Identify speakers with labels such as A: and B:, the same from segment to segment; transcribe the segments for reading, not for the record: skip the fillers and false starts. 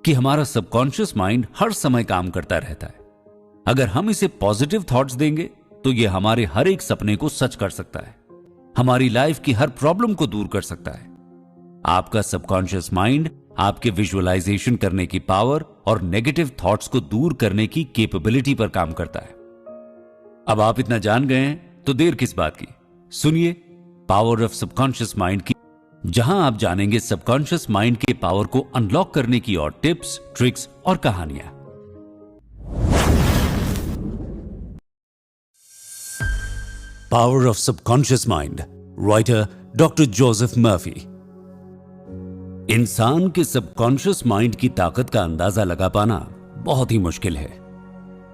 A: कि हमारा subconscious mind हर समय काम करता रहता है। अगर हम इसे पॉजिटिव थॉट्स देंगे तो यह हमारे हर एक सपने को सच कर सकता है, हमारी लाइफ की हर प्रॉब्लम को दूर कर सकता है। आपका सबकॉन्शियस माइंड आपके विजुअलाइजेशन करने की पावर और नेगेटिव थॉट्स को दूर करने की कैपेबिलिटी पर काम करता है। अब आप इतना जान गए हैं तो देर किस बात की, सुनिए पावर ऑफ सबकॉन्शियस माइंड की, जहां आप जानेंगे सबकॉन्शियस माइंड के पावर को अनलॉक करने की और टिप्स, ट्रिक्स और कहानियां। Power of subconscious mind, writer doctor Joseph Murphy. इंसान के सबकॉन्शियस माइंड की ताकत का अंदाजा लगा पाना बहुत ही मुश्किल है।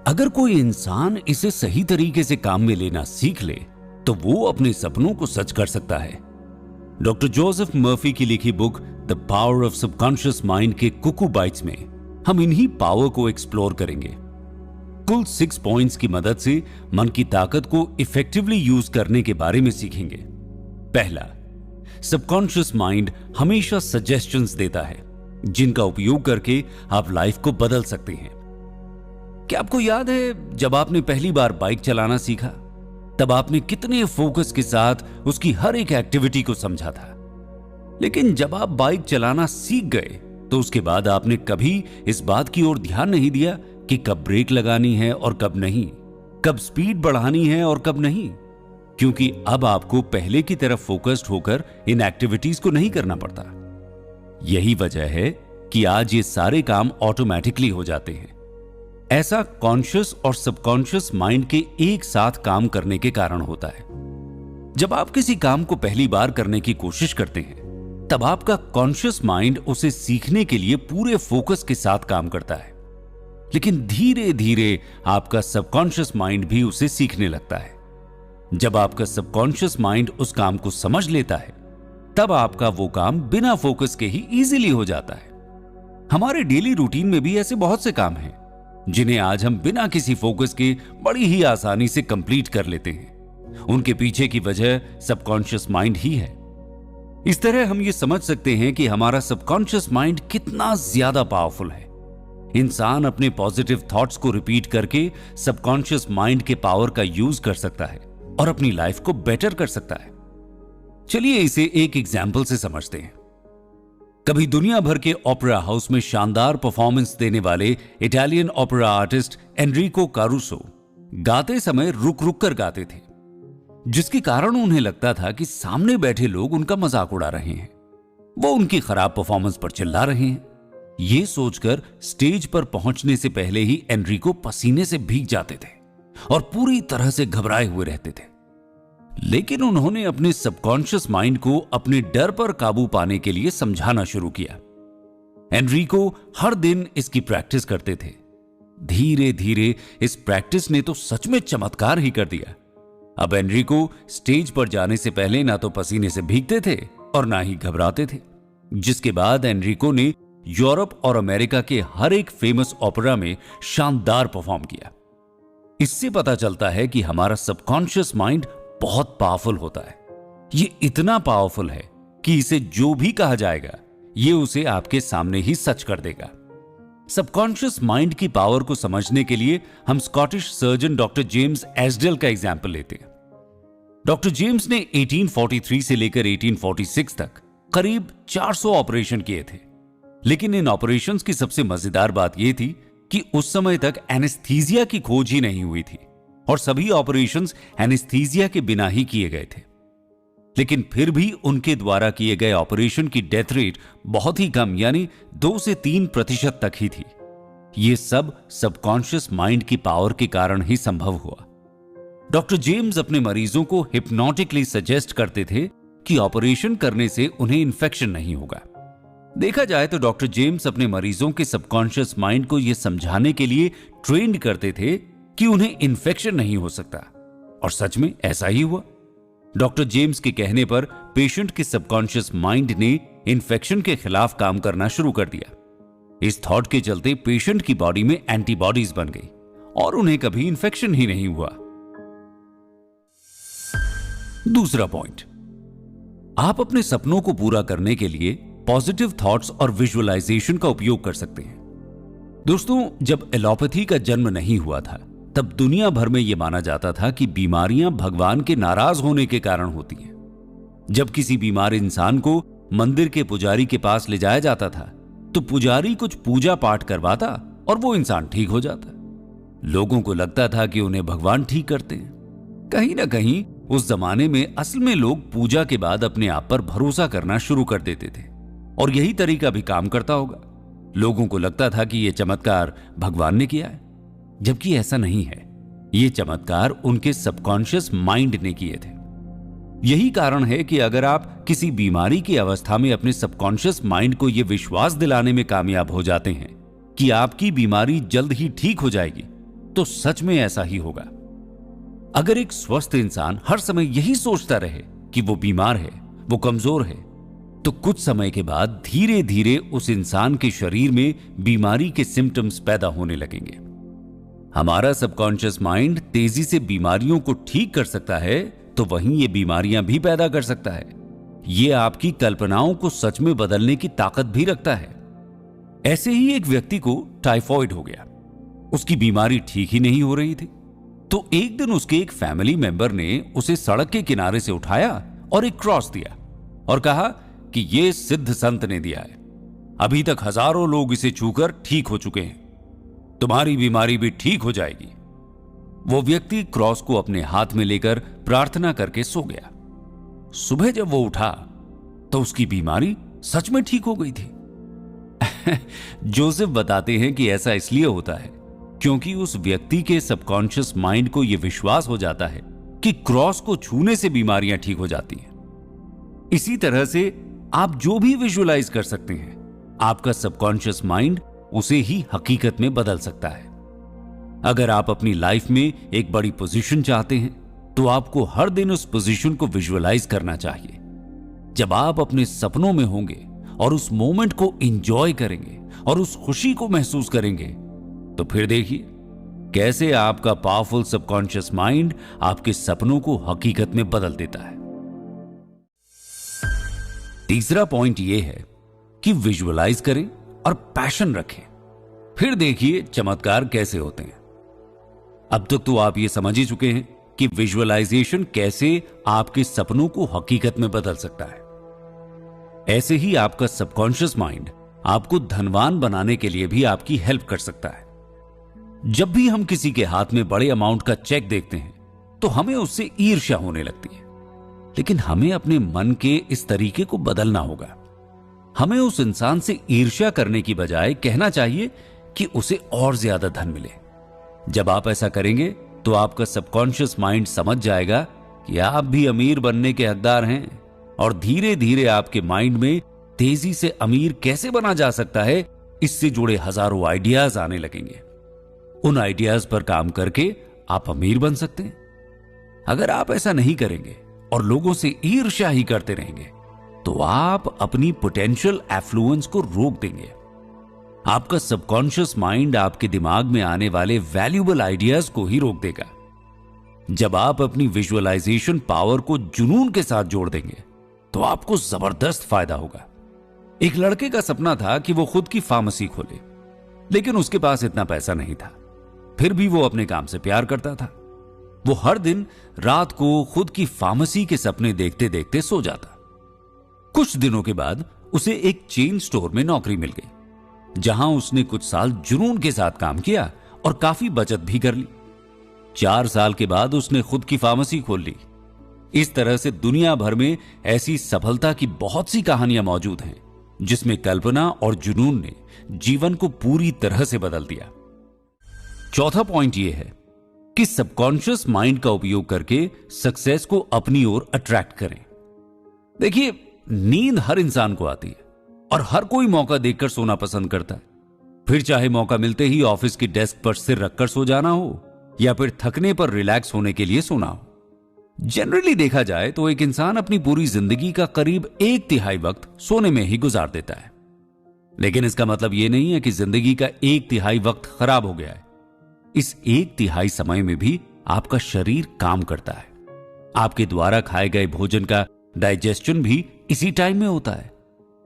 A: अगर कोई इंसान इसे सही तरीके से काम में लेना सीख ले तो वो अपने सपनों को सच कर सकता है। डॉक्टर जोसेफ मर्फी की लिखी book the power of subconscious mind के कुकू बाइट्स में हम इन्हीं पावर को एक्सप्लोर करेंगे। कुल 6 पॉइंट्स की मदद से मन की ताकत को इफेक्टिवली यूज करने के बारे में सीखेंगे। पहला, सबकॉन्शियस माइंड हमेशा सजेशंस देता है जिनका उपयोग करके आप लाइफ को बदल सकते हैं। क्या आपको याद है जब आपने पहली बार बाइक चलाना सीखा तब आपने कितने फोकस के साथ उसकी हर एक एक्टिविटी को समझा था, लेकिन जब आप बाइक चलाना सीख गए तो उसके बाद आपने कभी इस बात की ओर ध्यान नहीं दिया कि कब ब्रेक लगानी है और कब नहीं, कब स्पीड बढ़ानी है और कब नहीं, क्योंकि अब आपको पहले की तरफ फोकस्ड होकर इन एक्टिविटीज को नहीं करना पड़ता। यही वजह है कि आज ये सारे काम ऑटोमेटिकली हो जाते हैं। ऐसा कॉन्शियस और सबकॉन्शियस माइंड के एक साथ काम करने के कारण होता है। जब आप किसी काम को पहली बार करने की कोशिश करते हैं तब आपका कॉन्शियस माइंड उसे सीखने के लिए पूरे फोकस के साथ काम करता है, लेकिन धीरे धीरे आपका सबकॉन्शियस माइंड भी उसे सीखने लगता है। जब आपका सबकॉन्शियस माइंड उस काम को समझ लेता है तब आपका वो काम बिना फोकस के ही इजीली हो जाता है। हमारे डेली रूटीन में भी ऐसे बहुत से काम हैं जिन्हें आज हम बिना किसी फोकस के बड़ी ही आसानी से कंप्लीट कर लेते हैं। उनके पीछे की वजह सबकॉन्शियस माइंड ही है। इस तरह हम ये समझ सकते हैं कि हमारा सबकॉन्शियस माइंड कितना ज्यादा पावरफुल है। इंसान अपने पॉजिटिव थॉट्स को रिपीट करके सबकॉन्शियस माइंड के पावर का यूज कर सकता है और अपनी लाइफ को बेटर कर सकता है। चलिए इसे एक एग्जाम्पल से समझते हैं। कभी दुनिया भर के ओपेरा हाउस में शानदार परफॉर्मेंस देने वाले इटालियन ओपेरा आर्टिस्ट एनरिको कारूसो गाते समय रुक रुक कर गाते थे, जिसके कारण उन्हें लगता था कि सामने बैठे लोग उनका मजाक उड़ा रहे हैं, वो उनकी खराब परफॉर्मेंस पर चिल्ला रहे हैं। ये सोचकर स्टेज पर पहुंचने से पहले ही एनरिको पसीने से भीग जाते थे और पूरी तरह से घबराए हुए रहते थे। लेकिन उन्होंने अपने सबकॉन्शियस माइंड को अपने डर पर काबू पाने के लिए समझाना शुरू किया। एनरिको हर दिन इसकी प्रैक्टिस करते थे। धीरे धीरे इस प्रैक्टिस ने तो सच में चमत्कार ही कर दिया। अब एनरिको स्टेज पर जाने से पहले ना तो पसीने से भीगते थे और ना ही घबराते थे, जिसके बाद एनरिको ने यूरोप और अमेरिका के हर एक फेमस ओपेरा में शानदार परफॉर्म किया। इससे पता चलता है कि हमारा सबकॉन्शियस माइंड बहुत पावरफुल होता है। ये इतना पावरफुल है कि इसे जो भी कहा जाएगा ये उसे आपके सामने ही सच कर देगा। सबकॉन्शियस माइंड की पावर को समझने के लिए हम स्कॉटिश सर्जन डॉक्टर जेम्स एस्डेल का एग्जाम्पल लेते हैं। डॉक्टर जेम्स ने 1843 से लेकर 1846 तक करीब 400 ऑपरेशन किए थे, लेकिन इन ऑपरेशंस की सबसे मजेदार बात यह थी कि उस समय तक एनेस्थीसिया की खोज ही नहीं हुई थी और सभी ऑपरेशंस एनेस्थीसिया के बिना ही किए गए थे। लेकिन फिर भी उनके द्वारा किए गए ऑपरेशन की डेथ रेट बहुत ही कम यानी 2 से 3% तक ही थी। यह सब सबकॉन्शियस माइंड की पावर के कारण ही संभव हुआ। डॉक्टर जेम्स अपने मरीजों को हिप्नोटिकली सजेस्ट करते थे कि ऑपरेशन करने से उन्हें इंफेक्शन नहीं होगा। देखा जाए तो डॉक्टर जेम्स अपने मरीजों के सबकॉन्शियस माइंड को यह समझाने के लिए ट्रेंड करते थे कि उन्हें इंफेक्शन नहीं हो सकता, और सच में ऐसा ही हुआ। डॉक्टर जेम्स के कहने पर पेशेंट के सबकॉन्शियस माइंड ने इंफेक्शन के खिलाफ काम करना शुरू कर दिया। इस थॉट के चलते पेशेंट की बॉडी में एंटीबॉडीज बन गई और उन्हें कभी इंफेक्शन ही नहीं हुआ। दूसरा पॉइंट, आप अपने सपनों को पूरा करने के लिए पॉजिटिव थॉट्स और विजुअलाइजेशन का उपयोग कर सकते हैं। दोस्तों, जब एलोपैथी का जन्म नहीं हुआ था तब दुनिया भर में यह माना जाता था कि बीमारियां भगवान के नाराज होने के कारण होती हैं। जब किसी बीमार इंसान को मंदिर के पुजारी के पास ले जाया जाता था तो पुजारी कुछ पूजा पाठ करवाता और वो इंसान ठीक हो जाता। लोगों को लगता था कि उन्हें भगवान ठीक करते हैं। कहीं ना कहीं उस जमाने में असल में लोग पूजा के बाद अपने आप पर भरोसा करना शुरू कर देते थे और यही तरीका भी काम करता होगा। लोगों को लगता था कि यह चमत्कार भगवान ने किया है, जबकि ऐसा नहीं है। ये चमत्कार उनके सबकॉन्शियस माइंड ने किए थे। यही कारण है कि अगर आप किसी बीमारी की अवस्था में अपने सबकॉन्शियस माइंड को यह विश्वास दिलाने में कामयाब हो जाते हैं कि आपकी बीमारी जल्द ही ठीक हो जाएगी, तो सच में ऐसा ही होगा। अगर एक स्वस्थ इंसान हर समय यही सोचता रहे कि वो बीमार है, वो कमजोर है, तो कुछ समय के बाद धीरे धीरे उस इंसान के शरीर में बीमारी के सिम्टम्स पैदा होने लगेंगे। हमारा सबकॉन्शियस माइंड तेजी से बीमारियों को ठीक कर सकता है, तो वहीं ये बीमारियां भी पैदा कर सकता है। ये आपकी कल्पनाओं को सच में बदलने की ताकत भी रखता है। ऐसे ही एक व्यक्ति को टाइफॉइड हो गया। उसकी बीमारी ठीक ही नहीं हो रही थी, तो एक दिन उसके एक फैमिली मेंबर ने उसे सड़क के किनारे से उठाया और एक क्रॉस दिया और कहा कि यह सिद्ध संत ने दिया है। अभी तक हजारों लोग इसे छूकर ठीक हो चुके हैं, तुम्हारी बीमारी भी ठीक हो जाएगी। वो व्यक्ति क्रॉस को अपने हाथ में लेकर प्रार्थना करके सो गया। सुबह जब वो उठा तो उसकी बीमारी सच में ठीक हो गई थी। जोसेफ बताते हैं कि ऐसा इसलिए होता है क्योंकि उस व्यक्ति के सबकॉन्शियस माइंड को यह विश्वास हो जाता है कि क्रॉस को छूने से बीमारियां ठीक हो जाती हैं। इसी तरह से आप जो भी विजुअलाइज कर सकते हैं, आपका सबकॉन्शियस माइंड उसे ही हकीकत में बदल सकता है। अगर आप अपनी लाइफ में एक बड़ी पोजीशन चाहते हैं तो आपको हर दिन उस पोजीशन को विजुअलाइज करना चाहिए। जब आप अपने सपनों में होंगे और उस मोमेंट को एंजॉय करेंगे और उस खुशी को महसूस करेंगे, तो फिर देखिए कैसे आपका पावरफुल सबकॉन्शियस माइंड आपके सपनों को हकीकत में बदल देता है। तीसरा पॉइंट यह है कि विजुअलाइज करें और पैशन रखें, फिर देखिए चमत्कार कैसे होते हैं। अब तक तो आप ये समझ ही चुके हैं कि विजुअलाइजेशन कैसे आपके सपनों को हकीकत में बदल सकता है। ऐसे ही आपका सबकॉन्शियस माइंड आपको धनवान बनाने के लिए भी आपकी हेल्प कर सकता है। जब भी हम किसी के हाथ में बड़े अमाउंट का चेक देखते हैं तो हमें उससे ईर्ष्या होने लगती है, लेकिन हमें अपने मन के इस तरीके को बदलना होगा। हमें उस इंसान से ईर्ष्या करने की बजाय कहना चाहिए कि उसे और ज्यादा धन मिले। जब आप ऐसा करेंगे तो आपका सबकॉन्शियस माइंड समझ जाएगा कि आप भी अमीर बनने के हकदार हैं और धीरे धीरे आपके माइंड में तेजी से अमीर कैसे बना जा सकता है, इससे जुड़े हजारों आइडियाज आने लगेंगे। उन आइडियाज पर काम करके आप अमीर बन सकते हैं। अगर आप ऐसा नहीं करेंगे और लोगों से ईर्ष्या ही करते रहेंगे तो आप अपनी पोटेंशियल एफ्लुएंस को रोक देंगे। आपका सबकॉन्शियस माइंड आपके दिमाग में आने वाले वैल्यूएबल आइडियाज को ही रोक देगा। जब आप अपनी विजुअलाइजेशन पावर को जुनून के साथ जोड़ देंगे तो आपको जबरदस्त फायदा होगा। एक लड़के का सपना था कि वो खुद की फार्मेसी खोले, लेकिन उसके पास इतना पैसा नहीं था। फिर भी वो अपने काम से प्यार करता था। वो हर दिन रात को खुद की फार्मेसी के सपने देखते देखते सो जाता। कुछ दिनों के बाद उसे एक चेन स्टोर में नौकरी मिल गई, जहां उसने कुछ साल जुनून के साथ काम किया और काफी बचत भी कर ली। 4 साल के बाद उसने खुद की फार्मेसी खोल ली। इस तरह से दुनिया भर में ऐसी सफलता की बहुत सी कहानियां मौजूद हैं जिसमें कल्पना और जुनून ने जीवन को पूरी तरह से बदल दिया। चौथा पॉइंट यह है कि सबकॉन्शियस माइंड का उपयोग करके सक्सेस को अपनी ओर अट्रैक्ट करें। देखिए, नींद हर इंसान को आती है और हर कोई मौका देखकर सोना पसंद करता है। फिर चाहे मौका मिलते ही ऑफिस की डेस्क पर सिर रखकर सो जाना हो या फिर थकने पर रिलैक्स होने के लिए सोना हो। जनरली देखा जाए तो एक इंसान अपनी पूरी जिंदगी का करीब 1/3 वक्त सोने में ही गुजार देता है। लेकिन इसका मतलब यह नहीं है कि जिंदगी का 1/3 वक्त खराब हो गया है। इस 1/3 समय में भी आपका शरीर काम करता है। आपके द्वारा खाए गए भोजन का डाइजेशन भी इसी टाइम में होता है।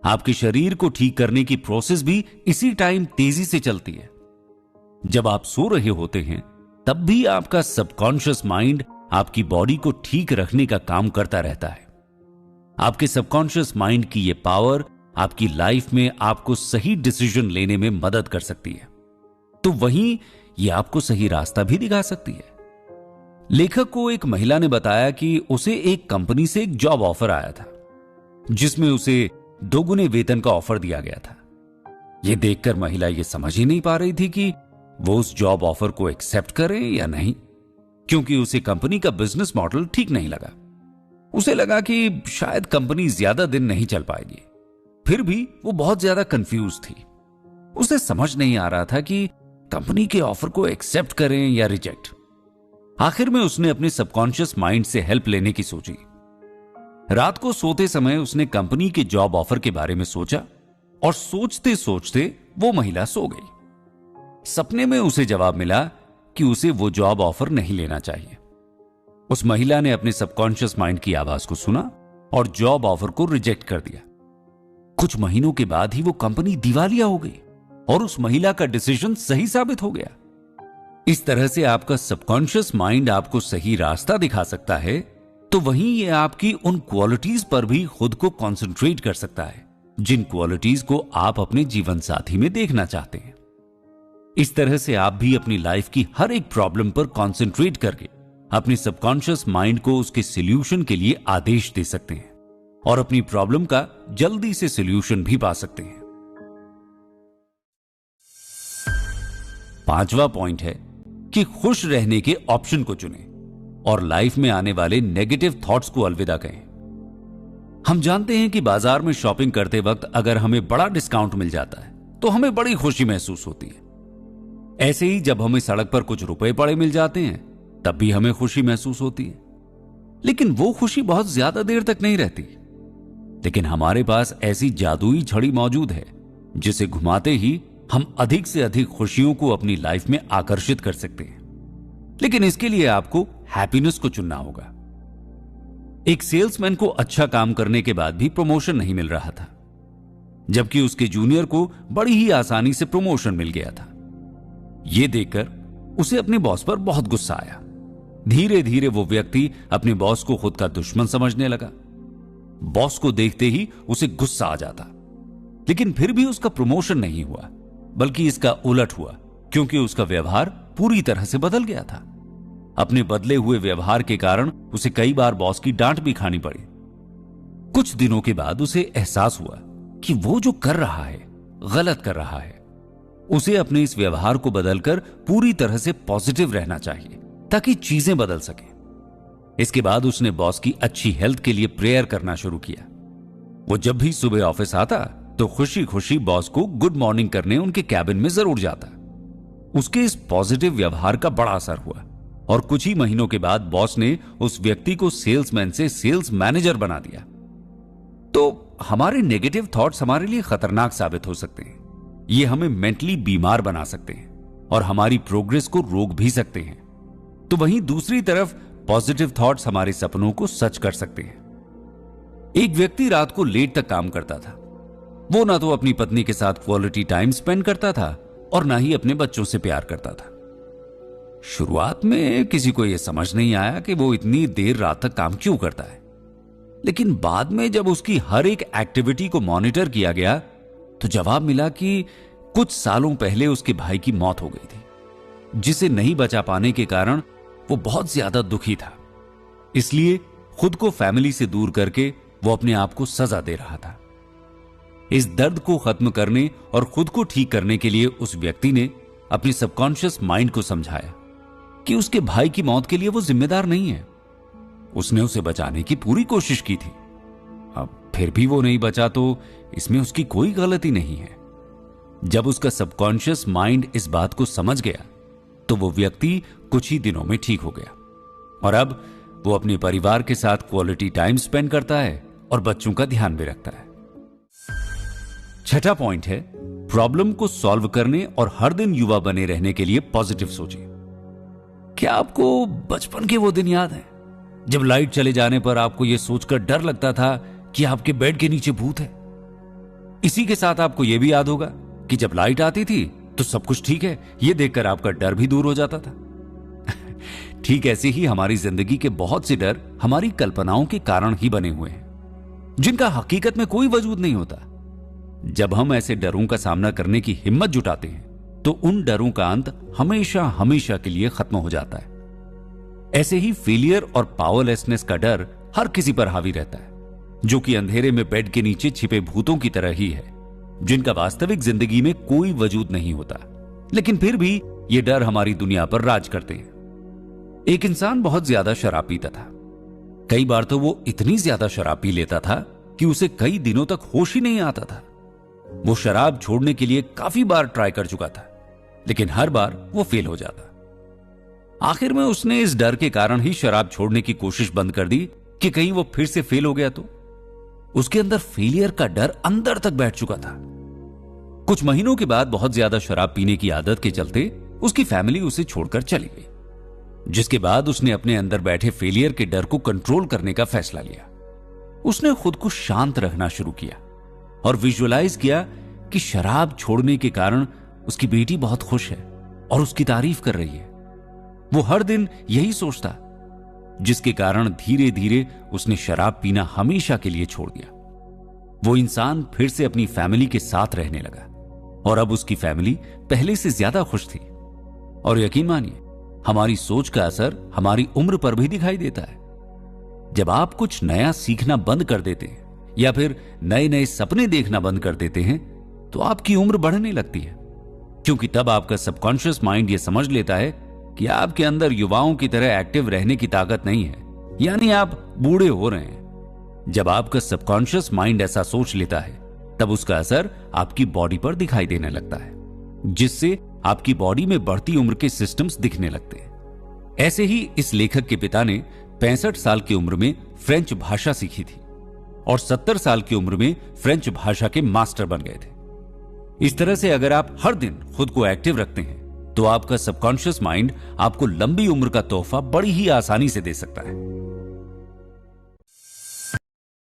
A: आपके शरीर को ठीक करने की प्रोसेस भी इसी टाइम तेजी से चलती है। जब आप सो रहे होते हैं तब भी आपका सबकॉन्शियस माइंड आपकी बॉडी को ठीक रखने का काम करता रहता है। आपके सबकॉन्शियस माइंड की यह पावर आपकी लाइफ में आपको सही डिसीजन लेने में मदद कर सकती है, तो वहीं यह आपको सही रास्ता भी दिखा सकती है। लेखक को एक महिला ने बताया कि उसे एक कंपनी से एक जॉब ऑफर आया था जिसमें उसे 2 गुने वेतन का ऑफर दिया गया था। यह देखकर महिला यह समझ ही नहीं पा रही थी कि वो उस जॉब ऑफर को एक्सेप्ट करे या नहीं, क्योंकि उसे कंपनी का बिजनेस मॉडल ठीक नहीं लगा। उसे लगा कि शायद कंपनी ज्यादा दिन नहीं चल पाएगी। फिर भी वो बहुत ज्यादा कंफ्यूज थी। उसे समझ नहीं आ रहा था कि कंपनी के ऑफर को एक्सेप्ट करें या रिजेक्ट। आखिर में उसने अपने सबकॉन्शियस माइंड से हेल्प लेने की सोची। रात को सोते समय उसने कंपनी के जॉब ऑफर के बारे में सोचा और सोचते सोचते वो महिला सो गई। सपने में उसे जवाब मिला कि उसे वो जॉब ऑफर नहीं लेना चाहिए। उस महिला ने अपने सबकॉन्शियस माइंड की आवाज को सुना और जॉब ऑफर को रिजेक्ट कर दिया। कुछ महीनों के बाद ही वो कंपनी दिवालिया हो गई और उस महिला का डिसीजन सही साबित हो गया। इस तरह से आपका सबकॉन्शियस माइंड आपको सही रास्ता दिखा सकता है, तो वहीं यह आपकी उन क्वालिटीज पर भी खुद को कंसंट्रेट कर सकता है जिन क्वालिटीज को आप अपने जीवन साथी में देखना चाहते हैं। इस तरह से आप भी अपनी लाइफ की हर एक प्रॉब्लम पर कंसंट्रेट करके अपने सबकॉन्शियस माइंड को उसके सॉल्यूशन के लिए आदेश दे सकते हैं और अपनी प्रॉब्लम का जल्दी से सॉल्यूशन भी पा सकते हैं। 5वां पॉइंट है कि खुश रहने के ऑप्शन को चुनें और लाइफ में आने वाले नेगेटिव थॉट्स को अलविदा कहें। हम जानते हैं कि बाजार में शॉपिंग करते वक्त अगर हमें बड़ा डिस्काउंट मिल जाता है तो हमें बड़ी खुशी महसूस होती है। ऐसे ही जब हमें सड़क पर कुछ रुपए पड़े मिल जाते हैं तब भी हमें खुशी महसूस होती है, लेकिन वो खुशी बहुत ज्यादा देर तक नहीं रहती। लेकिन हमारे पास ऐसी जादुई छड़ी मौजूद है जिसे घुमाते ही हम अधिक से अधिक खुशियों को अपनी लाइफ में आकर्षित कर सकते हैं। लेकिन इसके लिए आपको हैप्पीनेस को चुनना होगा। एक सेल्समैन को अच्छा काम करने के बाद भी प्रमोशन नहीं मिल रहा था, जबकि उसके जूनियर को बड़ी ही आसानी से प्रमोशन मिल गया था। यह देखकर उसे अपने बॉस पर बहुत गुस्सा आया। धीरे धीरे वो व्यक्ति अपने बॉस को खुद का दुश्मन समझने लगा। बॉस को देखते ही उसे गुस्सा आ जाता, लेकिन फिर भी उसका प्रमोशन नहीं हुआ, बल्कि इसका उलट हुआ, क्योंकि उसका व्यवहार पूरी तरह से बदल गया था। अपने बदले हुए व्यवहार के कारण उसे कई बार बॉस की डांट भी खानी पड़ी। कुछ दिनों के बाद उसे एहसास हुआ कि वो जो कर रहा है गलत कर रहा है। उसे अपने इस व्यवहार को बदलकर पूरी तरह से पॉजिटिव रहना चाहिए ताकि चीजें बदल सके। इसके बाद उसने बॉस की अच्छी हेल्थ के लिए प्रेयर करना शुरू किया। वो जब भी सुबह ऑफिस आता तो खुशी खुशी बॉस को गुड मॉर्निंग करने उनके कैबिन में जरूर जाता। उसके इस पॉजिटिव व्यवहार का बड़ा असर हुआ और कुछ ही महीनों के बाद बॉस ने उस व्यक्ति को सेल्समैन से सेल्स मैनेजर बना दिया। तो हमारे नेगेटिव थॉट्स हमारे लिए खतरनाक साबित हो सकते हैं। ये हमें मेंटली बीमार बना सकते हैं और हमारी प्रोग्रेस को रोक भी सकते हैं। तो वहीं दूसरी तरफ पॉजिटिव थॉट्स हमारे सपनों को सच कर सकते हैं। एक व्यक्ति रात को लेट तक काम करता था। वो ना तो अपनी पत्नी के साथ क्वालिटी टाइम स्पेंड करता था और ना ही अपने बच्चों से प्यार करता था। शुरुआत में किसी को यह समझ नहीं आया कि वो इतनी देर रात तक काम क्यों करता है, लेकिन बाद में जब उसकी हर एक एक्टिविटी को मॉनिटर किया गया तो जवाब मिला कि कुछ सालों पहले उसके भाई की मौत हो गई थी, जिसे नहीं बचा पाने के कारण वो बहुत ज्यादा दुखी था। इसलिए खुद को फैमिली से दूर करके वो अपने आप को सजा दे रहा था। इस दर्द को खत्म करने और खुद को ठीक करने के लिए उस व्यक्ति ने अपने सबकॉन्शियस माइंड को समझाया कि उसके भाई की मौत के लिए वो जिम्मेदार नहीं है। उसने उसे बचाने की पूरी कोशिश की थी। अब फिर भी वो नहीं बचा तो इसमें उसकी कोई गलती नहीं है। जब उसका सबकॉन्शियस माइंड इस बात को समझ गया तो वो व्यक्ति कुछ ही दिनों में ठीक हो गया और अब वो अपने परिवार के साथ क्वालिटी टाइम स्पेंड करता है और बच्चों का ध्यान भी रखता है। छठा पॉइंट है प्रॉब्लम को सॉल्व करने और हर दिन युवा बने रहने के लिए पॉजिटिव सोचिए। क्या आपको बचपन के वो दिन याद है जब लाइट चले जाने पर आपको यह सोचकर डर लगता था कि आपके बेड के नीचे भूत है? इसी के साथ आपको यह भी याद होगा कि जब लाइट आती थी तो सब कुछ ठीक है, यह देखकर आपका डर भी दूर हो जाता था। ठीक ऐसे ही हमारी जिंदगी के बहुत से डर हमारी कल्पनाओं के कारण ही बने हुए हैं, जिनका हकीकत में कोई वजूद नहीं होता। जब हम ऐसे डरों का सामना करने की हिम्मत जुटाते हैं तो उन डरों का अंत हमेशा हमेशा के लिए खत्म हो जाता है। ऐसे ही फेलियर और पावरलेसनेस का डर हर किसी पर हावी रहता है, जो कि अंधेरे में बेड के नीचे छिपे भूतों की तरह ही है, जिनका वास्तविक जिंदगी में कोई वजूद नहीं होता, लेकिन फिर भी ये डर हमारी दुनिया पर राज करते हैं। एक इंसान बहुत ज्यादा शराब पीता था। कई बार तो वो इतनी ज्यादा शराब पी लेता था कि उसे कई दिनों तक होश ही नहीं आता था। वो शराब छोड़ने के लिए काफी बार ट्राई कर चुका था, लेकिन हर बार वो फेल हो जाता। आखिर में उसने इस डर के कारण ही शराब छोड़ने की कोशिश बंद कर दी कि कहीं वो फिर से फेल हो गया तो। उसके अंदर फेलियर का डर अंदर तक बैठ चुका था। कुछ महीनों के बाद बहुत ज्यादा शराब पीने की आदत के चलते उसकी फैमिली उसे छोड़कर चली गई, जिसके बाद उसने अपने अंदर बैठे फेलियर के डर को कंट्रोल करने का फैसला लिया। उसने खुद को शांत रखना शुरू किया और विजुअलाइज किया कि शराब छोड़ने के कारण उसकी बेटी बहुत खुश है और उसकी तारीफ कर रही है। वो हर दिन यही सोचता, जिसके कारण धीरे धीरे उसने शराब पीना हमेशा के लिए छोड़ दिया। वो इंसान फिर से अपनी फैमिली के साथ रहने लगा और अब उसकी फैमिली पहले से ज्यादा खुश थी। और यकीन मानिए, हमारी सोच का असर हमारी उम्र पर भी दिखाई देता है। जब आप कुछ नया सीखना बंद कर देते हैं या फिर नए नए सपने देखना बंद कर देते हैं तो आपकी उम्र बढ़ने लगती है, क्योंकि तब आपका सबकॉन्शियस माइंड यह समझ लेता है कि आपके अंदर युवाओं की तरह एक्टिव रहने की ताकत नहीं है, यानी आप बूढ़े हो रहे हैं। जब आपका सबकॉन्शियस माइंड ऐसा सोच लेता है तब उसका असर आपकी बॉडी पर दिखाई देने लगता है, जिससे आपकी बॉडी में बढ़ती उम्र के सिस्टम्स दिखने लगते हैं। ऐसे ही इस लेखक के पिता ने 65 साल की उम्र में फ्रेंच भाषा सीखी थी और 70 साल की उम्र में फ्रेंच भाषा के मास्टर बन गए थे। इस तरह से अगर आप हर दिन खुद को एक्टिव रखते हैं तो आपका सबकॉन्शियस माइंड आपको लंबी उम्र का तोहफा बड़ी ही आसानी से दे सकता है।